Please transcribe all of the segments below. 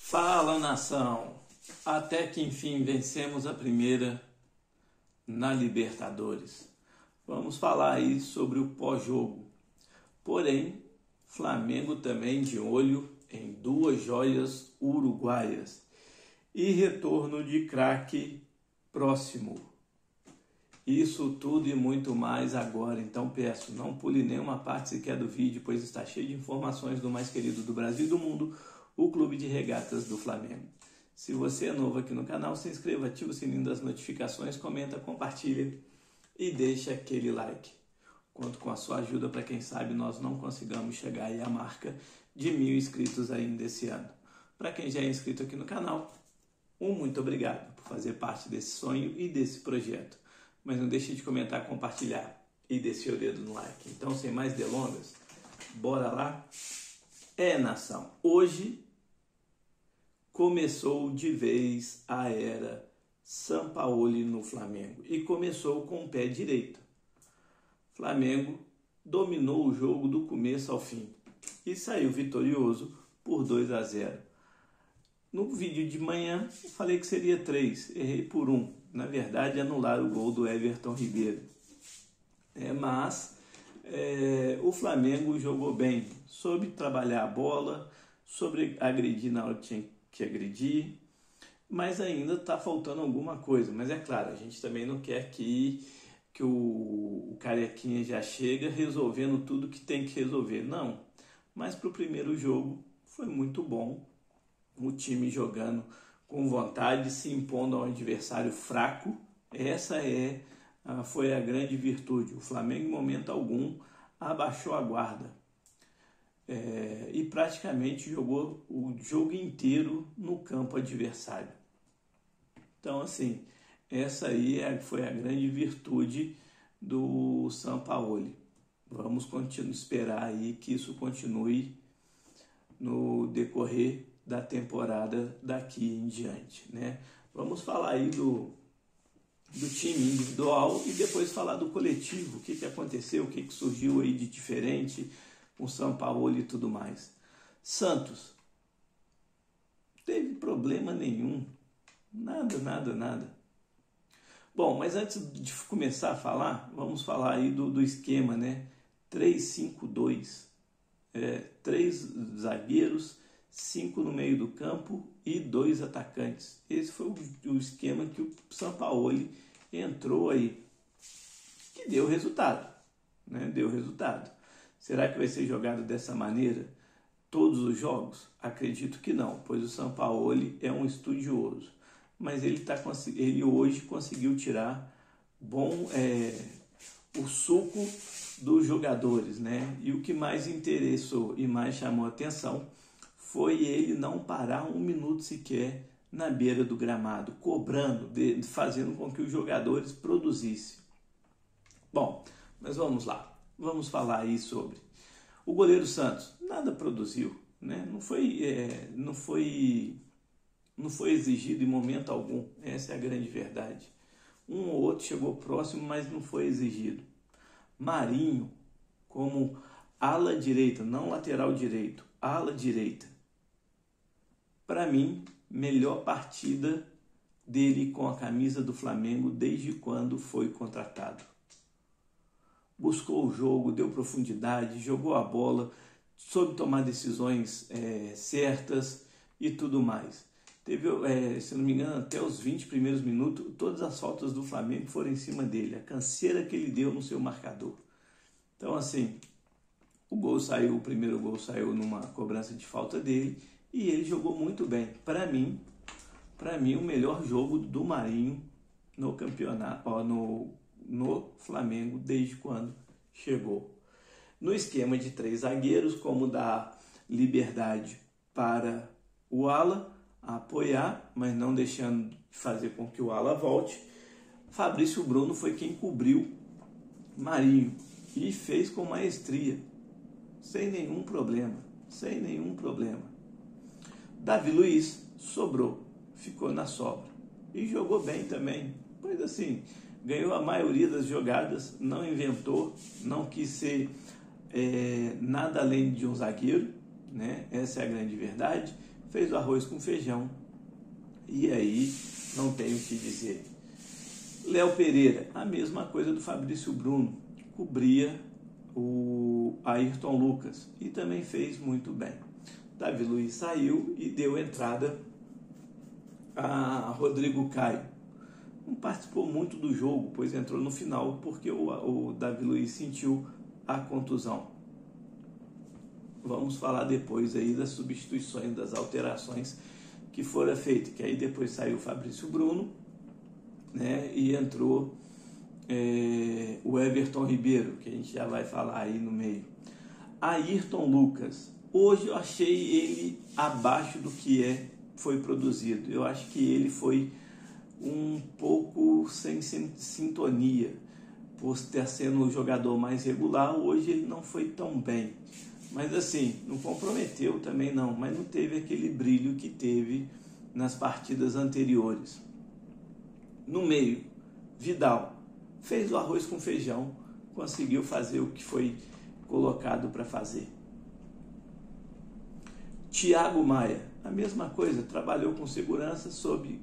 Fala, nação! Até que enfim vencemos a primeira na Libertadores. Vamos falar aí sobre o pós-jogo. Porém, Flamengo também de olho em duas joias uruguaias e retorno de craque próximo. Isso tudo e muito mais agora. Então peço, não pule nenhuma parte sequer do vídeo, pois está cheio de informações do mais querido do Brasil e do mundo, o Clube de Regatas do Flamengo. Se você é novo aqui no canal, se inscreva, ativa o sininho das notificações, comenta, compartilha e deixa aquele like. Conto com a sua ajuda para quem sabe nós não consigamos chegar aí à marca de 1000 inscritos ainda esse ano. Para quem já é inscrito aqui no canal, muito obrigado por fazer parte desse sonho e desse projeto. Mas não deixe de comentar, compartilhar e descer o dedo no like. Então, sem mais delongas, bora lá? Nação, hoje começou de vez a era Sampaoli no Flamengo e começou com o pé direito. Flamengo dominou o jogo do começo ao fim e saiu vitorioso por 2-0. No vídeo de manhã eu falei que seria 3, errei por 1. Na verdade, anularam o gol do Everton Ribeiro. Mas o Flamengo jogou bem, soube trabalhar a bola, soube agredir na hora que tinha que agredir, mas ainda está faltando alguma coisa. Mas é claro, a gente também não quer que o Carequinha já chega resolvendo tudo que tem que resolver. Não, mas para o primeiro jogo foi muito bom. O time jogando com vontade, se impondo ao adversário fraco. Essa foi a grande virtude. O Flamengo, em momento algum, abaixou a guarda. E praticamente jogou o jogo inteiro no campo adversário. Então, assim, essa aí foi a grande virtude do Sampaoli. Vamos esperar aí que isso continue no decorrer da temporada daqui em diante, né? Vamos falar aí do time individual e depois falar do coletivo, o que aconteceu, o que surgiu aí de diferente com o Sampaoli e tudo mais. Santos, teve problema nenhum, nada. Bom, mas antes de começar a falar, vamos falar aí do esquema, né? 3-5-2, 3 zagueiros, 5 no meio do campo e 2 atacantes. Esse foi o esquema que o Sampaoli entrou aí, que deu resultado, né? Deu resultado. Será que vai ser jogado dessa maneira todos os jogos? Acredito que não, pois o Sampaoli é um estudioso. Mas ele hoje conseguiu tirar o suco dos jogadores, né? E o que mais interessou e mais chamou a atenção foi ele não parar um minuto sequer na beira do gramado, cobrando, fazendo com que os jogadores produzissem. Bom, mas vamos lá, vamos falar aí sobre o goleiro Santos. Nada produziu, né? Não foi exigido em momento algum, essa é a grande verdade. Um ou outro chegou próximo, mas não foi exigido. Marinho, como ala direita, não lateral direito, ala direita. Para mim, melhor partida dele com a camisa do Flamengo desde quando foi contratado. Buscou o jogo, deu profundidade, jogou a bola, soube tomar decisões certas e tudo mais. Teve, se não me engano, até os 20 primeiros minutos, todas as faltas do Flamengo foram em cima dele, a canseira que ele deu no seu marcador. Então, assim, o primeiro gol saiu numa cobrança de falta dele e ele jogou muito bem. Para mim, o melhor jogo do Marinho no campeonato, no Flamengo desde quando chegou. No esquema de 3 zagueiros, como dá liberdade para o ala apoiar, mas não deixando de fazer com que o ala volte, Fabrício Bruno foi quem cobriu Marinho e fez com maestria, sem nenhum problema. Davi Luiz sobrou, ficou na sobra e jogou bem também, pois assim, ganhou a maioria das jogadas, não inventou, não quis ser nada além de um zagueiro, né? Essa é a grande verdade. fez o arroz com feijão, e aí não tenho o que dizer. Léo Pereira, a mesma coisa do Fabrício Bruno, cobria o Ayrton Lucas e também fez muito bem. Davi Luiz saiu e deu entrada a Rodrigo Caio. Não participou muito do jogo, pois entrou no final porque o Davi Luiz sentiu a contusão. Vamos falar depois aí das substituições, das alterações que foram feitas, que aí depois saiu o Fabrício Bruno, né, e entrou o Everton Ribeiro, que a gente já vai falar aí no meio. Ayrton Lucas, hoje eu achei ele abaixo do que foi produzido. Eu acho que ele foi um pouco sem sintonia, por ter sendo o jogador mais regular. Hoje ele não foi tão bem, mas assim, não comprometeu também não, mas não teve aquele brilho que teve nas partidas anteriores. No meio, Vidal fez o arroz com feijão, conseguiu fazer o que foi colocado para fazer. Thiago Maia, a mesma coisa, trabalhou com segurança, soube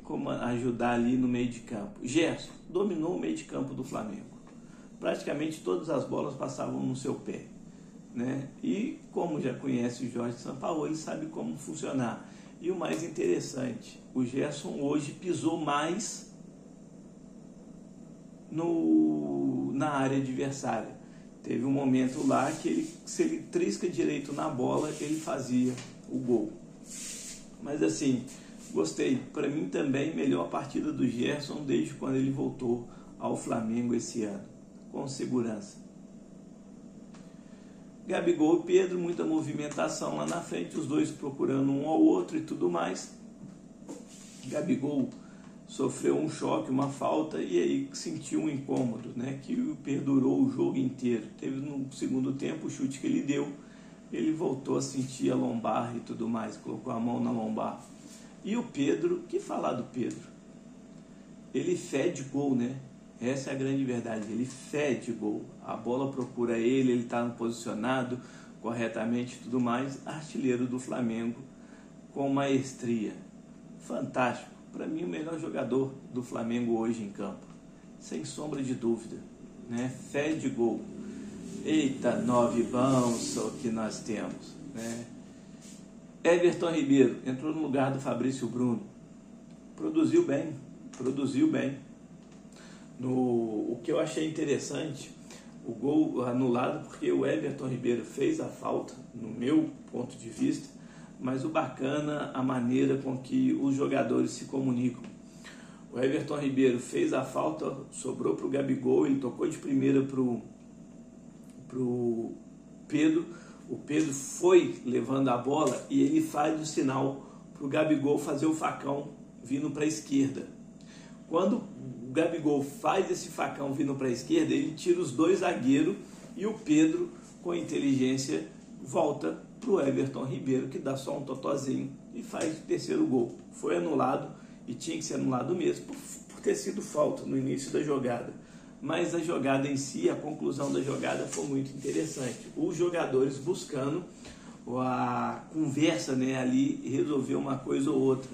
como ajudar ali no meio de campo. Gerson dominou o meio de campo do Flamengo. Praticamente todas as bolas passavam no seu pé, né? E como já conhece o Jorge Sampaoli, ele sabe como funcionar. E o mais interessante, o Gerson hoje pisou mais na área adversária. Teve um momento lá que se ele trisca direito na bola, ele fazia o gol. Mas assim, gostei. Para mim também, melhor partida do Gerson desde quando ele voltou ao Flamengo esse ano, com segurança. Gabigol e Pedro, muita movimentação lá na frente, os dois procurando um ao outro e tudo mais. Gabigol sofreu um choque, uma falta, e aí sentiu um incômodo, né, que perdurou o jogo inteiro. Teve no segundo tempo o chute que ele deu, ele voltou a sentir a lombar e tudo mais, colocou a mão na lombar. E o Pedro, que falar do Pedro? Ele fede gol, né? Essa é a grande verdade, ele fede gol. A bola procura ele está posicionado corretamente e tudo mais. Artilheiro do Flamengo com maestria. Fantástico. Para mim, o melhor jogador do Flamengo hoje em campo. Sem sombra de dúvida, né? Fede gol. Eita, 9 bons que nós temos, né? Everton Ribeiro entrou no lugar do Fabrício Bruno. Produziu bem. O que eu achei interessante, o gol anulado porque o Everton Ribeiro fez a falta, no meu ponto de vista, mas o bacana, a maneira com que os jogadores se comunicam. O Everton Ribeiro fez a falta, sobrou para o Gabigol, ele tocou de primeira para o Pedro. O Pedro foi levando a bola e ele faz o sinal para o Gabigol fazer o facão vindo para a esquerda. Quando o Gabigol faz esse facão vindo para a esquerda, ele tira os dois zagueiros e o Pedro, com inteligência, volta para o Everton Ribeiro, que dá só um totozinho e faz o terceiro gol. Foi anulado e tinha que ser anulado mesmo por ter sido falta no início da jogada. Mas a jogada em si, a conclusão da jogada foi muito interessante. Os jogadores buscando a conversa, né, ali, resolver uma coisa ou outra.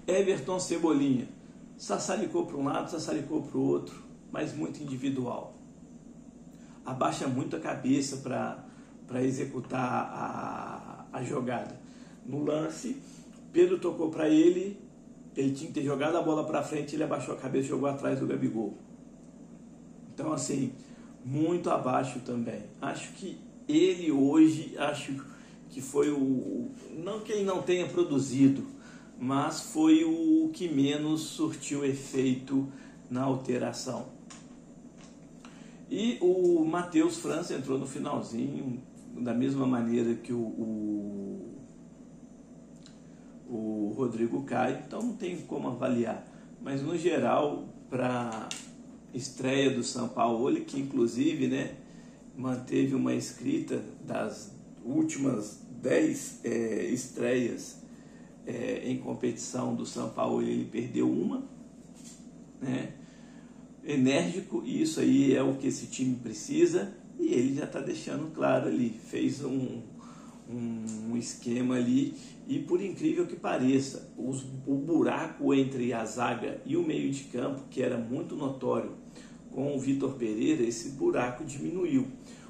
Everton Cebolinha sassaricou para um lado, sassaricou para o outro, mas muito individual. Abaixa muito a cabeça para executar a jogada. No lance, Pedro tocou para ele tinha que ter jogado a bola para frente, ele abaixou a cabeça e jogou atrás do Gabigol. Então, assim, muito abaixo também. Acho que ele hoje, que foi não que ele não tenha produzido, mas foi o que menos surtiu efeito na alteração. E o Matheus França entrou no finalzinho, da mesma maneira que o Rodrigo Caio, então não tem como avaliar. Mas no geral, para estreia do Sampaoli, que inclusive, né, manteve uma escrita das últimas 10 estreias em competição do Sampaoli, ele perdeu uma, né? Enérgico, e isso aí é o que esse time precisa, e ele já está deixando claro ali, fez um esquema ali, e por incrível que pareça, o buraco entre a zaga e o meio de campo, que era muito notório com o Vitor Pereira, esse buraco diminuiu.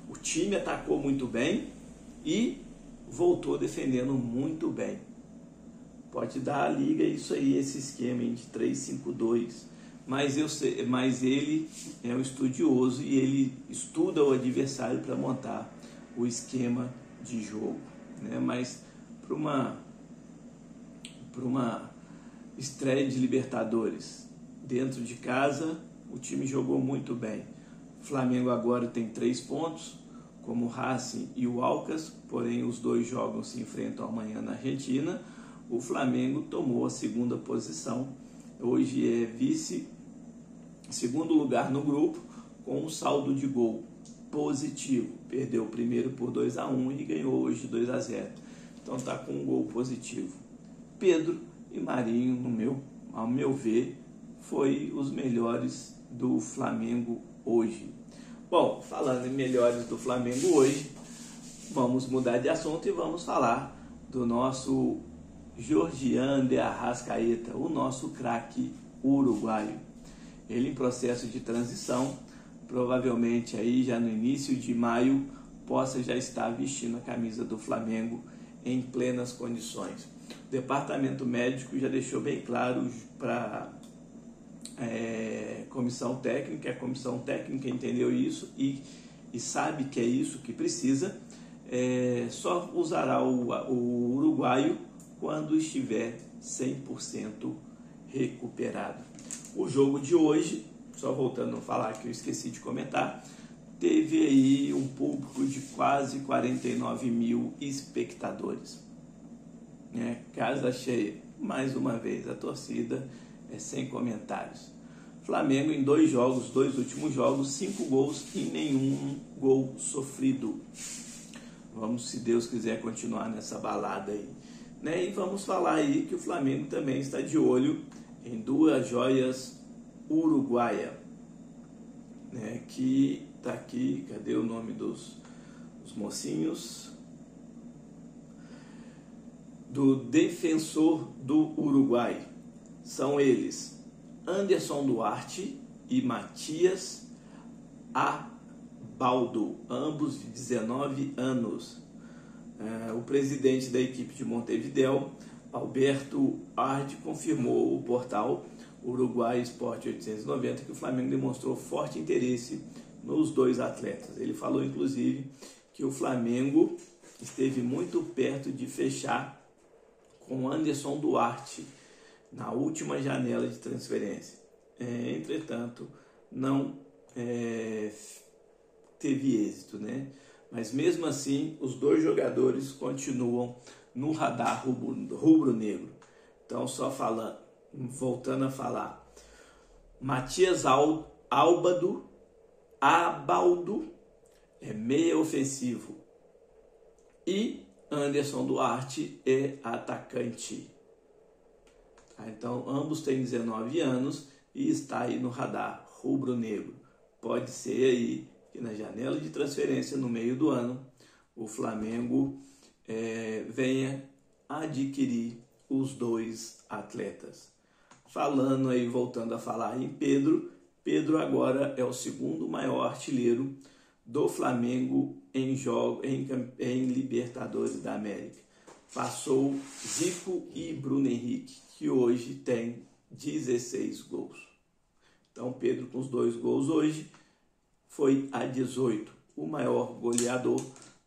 O time atacou muito bem e voltou defendendo muito bem. Pode dar a liga isso aí, esse esquema de 3-5-2, mas ele é um estudioso e ele estuda o adversário para montar o esquema de jogo, né? Mas para uma estreia de Libertadores dentro de casa, o time jogou muito bem. O Flamengo agora tem 3 pontos, como o Racing e o Alcas, porém os dois jogos se enfrentam amanhã na Argentina. O Flamengo tomou a 2ª posição, hoje é segundo lugar no grupo, com um saldo de gol positivo. Perdeu o primeiro por 2-1 e ganhou hoje 2-0. Então está com um gol positivo. Pedro e Marinho, ao meu ver, foi os melhores do Flamengo hoje. Bom, falando em melhores do Flamengo hoje, vamos mudar de assunto e vamos falar do nosso Georgian de Arrascaeta, o nosso craque uruguaio. Ele em processo de transição, provavelmente aí já no início de maio, possa já estar vestindo a camisa do Flamengo em plenas condições. O departamento médico já deixou bem claro para a comissão técnica entendeu isso e sabe que é isso que precisa, só usará o uruguaio quando estiver 100% recuperado. O jogo de hoje, só voltando a falar que eu esqueci de comentar, teve aí um público de quase 49 mil espectadores. Casa cheia, mais uma vez, a torcida é sem comentários. Flamengo em 2 últimos jogos, 5 gols e nenhum gol sofrido. Vamos, se Deus quiser, continuar nessa balada aí. E vamos falar aí que o Flamengo também está de olho em 2 joias uruguaias, que tá aqui, cadê o nome dos mocinhos? Do defensor do Uruguai. São eles Anderson Duarte e Matias Abaldo, ambos de 19 anos. O presidente da equipe de Montevideo, Alberto Ardi, confirmou o portal Uruguai Esporte 890 que o Flamengo demonstrou forte interesse nos 2 atletas. Ele falou inclusive que o Flamengo esteve muito perto de fechar com Anderson Duarte na última janela de transferência. Entretanto, não teve êxito, Mas mesmo assim, os 2 jogadores continuam no radar rubro-negro. Então, voltando a falar, Matias Abaldo é meia ofensivo e Anderson Duarte é atacante. Então, ambos têm 19 anos e está aí no radar rubro-negro. Pode ser aí que na janela de transferência no meio do ano o Flamengo venha adquirir os 2 atletas. Falando aí, voltando a falar em Pedro agora é o 2º maior artilheiro do Flamengo em Libertadores da América. Passou Zico e Bruno Henrique, que hoje tem 16 gols. Então Pedro com os 2 gols hoje foi a 18. O maior goleador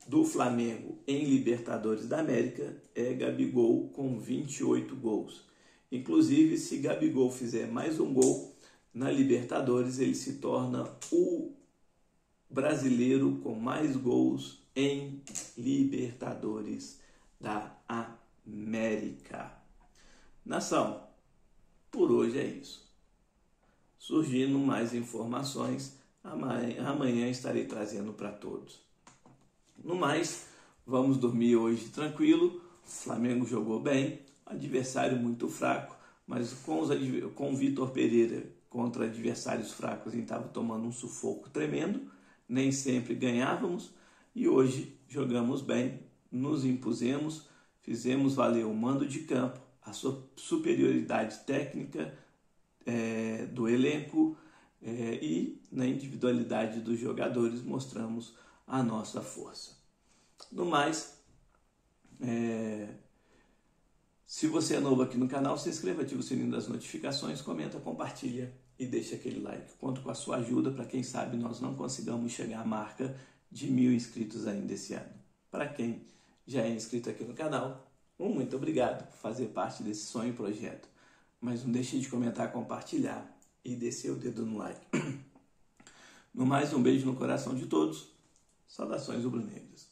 do Flamengo em Libertadores da América é Gabigol com 28 gols. Inclusive, se Gabigol fizer mais um gol na Libertadores, ele se torna o brasileiro com mais gols em Libertadores da América. Nação, por hoje é isso. Surgindo mais informações, amanhã estarei trazendo para todos. No mais, vamos dormir hoje tranquilo. O Flamengo jogou bem, adversário muito fraco, mas com o Vitor Pereira contra adversários fracos, a gente estava tomando um sufoco tremendo, nem sempre ganhávamos, e hoje jogamos bem, nos impusemos, fizemos valer o mando de campo, a sua superioridade técnica do elenco e na individualidade dos jogadores mostramos a nossa força. No mais, se você é novo aqui no canal, se inscreva, ativa o sininho das notificações, comenta, compartilha e deixa aquele like. Conto com a sua ajuda para quem sabe nós não consigamos chegar à marca de 1000 inscritos ainda esse ano. Para quem já é inscrito aqui no canal, muito obrigado por fazer parte desse sonho e projeto. Mas não deixe de comentar, compartilhar e descer o dedo no like. No mais, um beijo no coração de todos. Saudações rubro-negras.